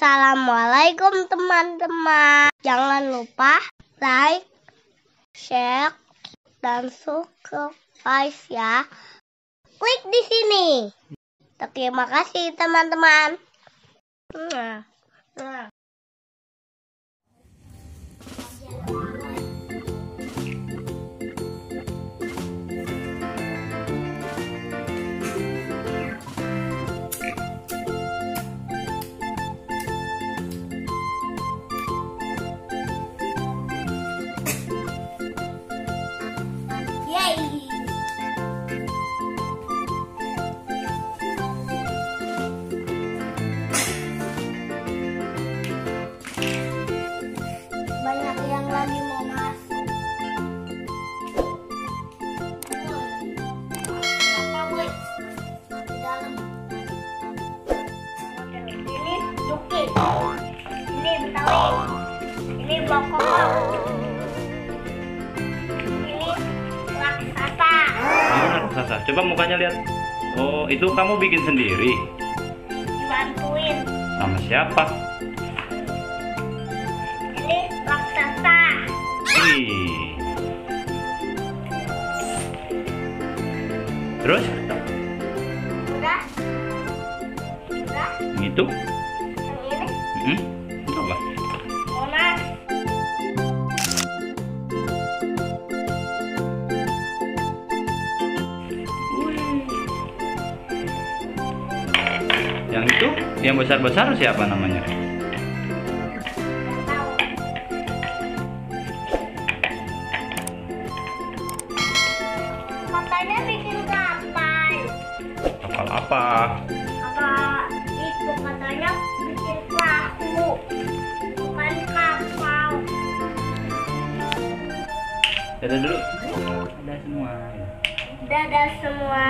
Assalamualaikum teman-teman. Jangan lupa like, share, dan subscribe ya. Klik di sini. Terima kasih teman-teman. Banyak yang lagi mau masuk. Apa gue? Di dalam. Ini Yuki. Ini Betawi. Ini Bokor. Ini Raksasa. Raksasa. Coba mukanya lihat. Oh, itu kamu bikin sendiri? Dibantuin. Sama siapa? Ini Raksasa. Wih. Terus? Udah. Udah. Itu? Yang ini. Itu apa? Monas. Yang itu? Yang besar-besar siapa namanya? Katanya bikin kapal. Kapal apa? Apa itu katanya bikin perahu, bukan kapal. Dadah dulu. Dadah semua. Dadah semua.